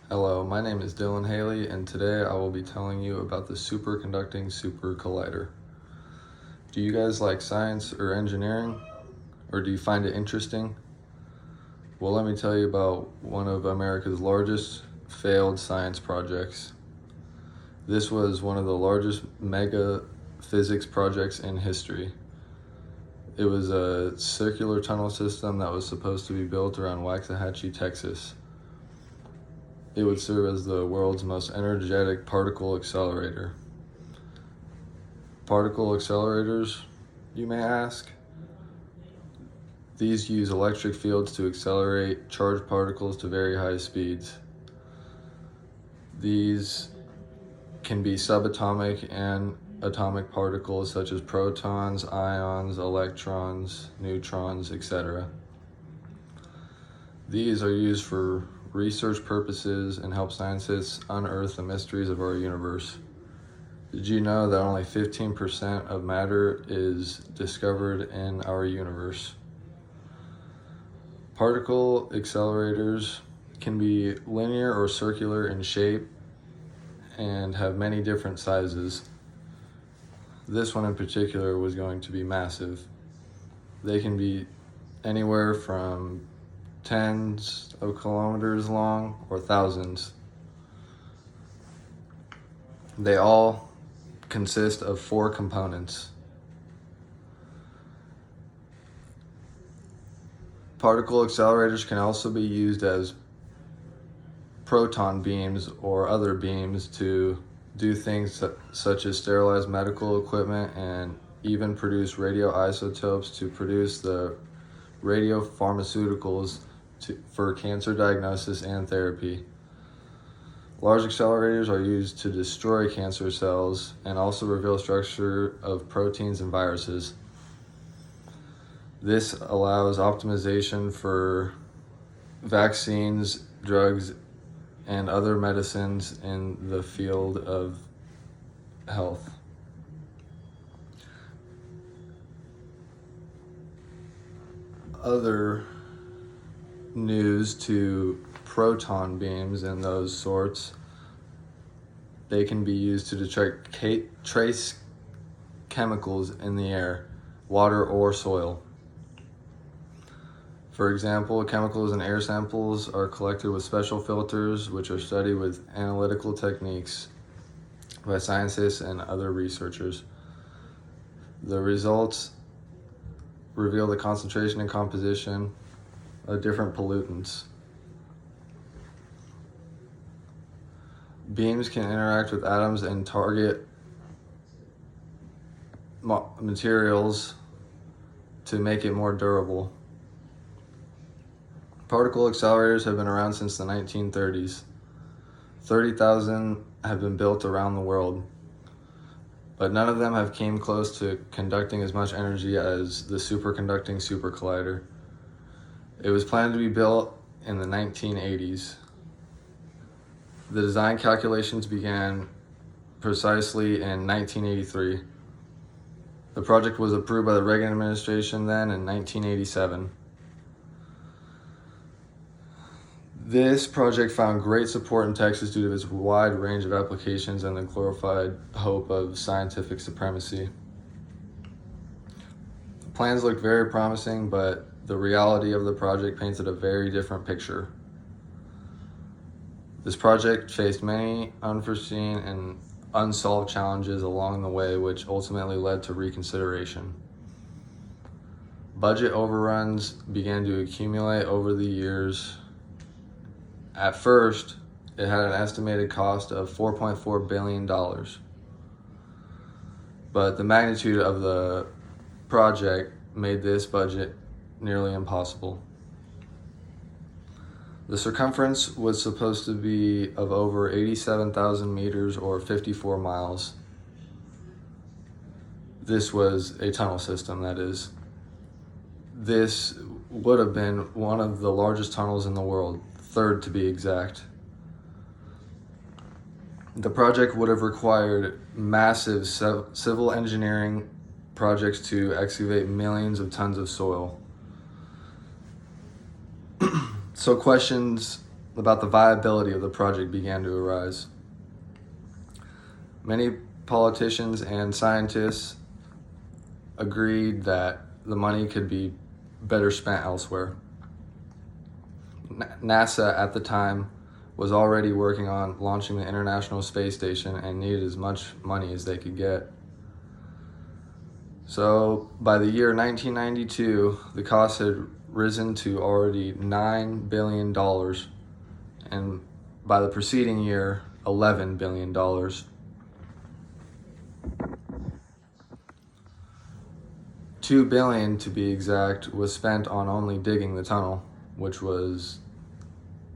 Hello, my name is Dylan Haley, and today I will be telling you about the superconducting super collider. Do you guys like science or engineering, or do you find it interesting? Well, let me tell you about one of America's largest failed science projects. This was one of the largest mega physics projects in history. It was a circular tunnel system that was supposed to be built around Waxahachie, Texas. It would serve as the world's most energetic particle accelerator. Particle accelerators, you may ask? These use electric fields to accelerate charged particles to very high speeds. These can be subatomic and atomic particles such as protons, ions, electrons, neutrons, etc. These are used for research purposes and help scientists unearth the mysteries of our universe. Did you know that only 15% of matter is discovered in our universe? Particle accelerators can be linear or circular in shape and have many different sizes. This one in particular was going to be massive. They can be anywhere from tens of kilometers long or thousands. They all consist of 4 components. Particle accelerators can also be used as proton beams or other beams to do things such as sterilize medical equipment and even produce radioisotopes to produce the radiopharmaceuticals for cancer diagnosis and therapy. Large accelerators are used to destroy cancer cells and also reveal structure of proteins and viruses. This allows optimization for vaccines, drugs, and other medicines in the field of health. Other news to proton beams and those sorts, they can be used to detect trace chemicals in the air, water, or soil. For example, chemicals in air samples are collected with special filters, which are studied with analytical techniques by scientists and other researchers. The results reveal the concentration and composition of different pollutants. Beams can interact with atoms and target materials to make it more durable. Particle accelerators have been around since the 1930s. 30,000 have been built around the world, but none of them have came close to conducting as much energy as the superconducting super collider. It was planned to be built in the 1980s. The design calculations began precisely in 1983. The project was approved by the Reagan administration then in 1987. This project found great support in Texas due to its wide range of applications and the glorified hope of scientific supremacy. The plans looked very promising, but the reality of the project painted a very different picture. This project faced many unforeseen and unsolved challenges along the way, which ultimately led to reconsideration. Budget overruns began to accumulate over the years. At first, it had an estimated cost of $4.4 billion. But the magnitude of the project made this budget nearly impossible. The circumference was supposed to be of over 87,000 meters or 54 miles. This was a tunnel system, that is. This would have been one of the largest tunnels in the world, 3rd to be exact. The project would have required massive civil engineering projects to excavate millions of tons of soil. So questions about the viability of the project began to arise. Many politicians and scientists agreed that the money could be better spent elsewhere. NASA at the time was already working on launching the International Space Station and needed as much money as they could get. So by the year 1992, the cost had risen to already $9 billion, and by the preceding year, $11 billion. $2 billion, to be exact, was spent on only digging the tunnel, which was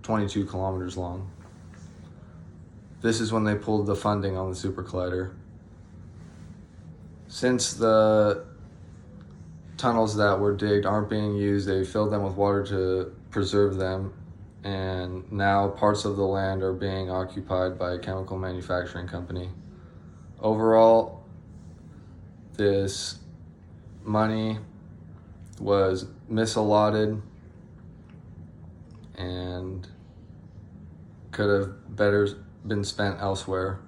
22 kilometers long. This is when they pulled the funding on the Super Collider. Since the tunnels that were digged aren't being used, they filled them with water to preserve them, and now parts of the land are being occupied by a chemical manufacturing company. Overall, this money was misallotted and could have better been spent elsewhere.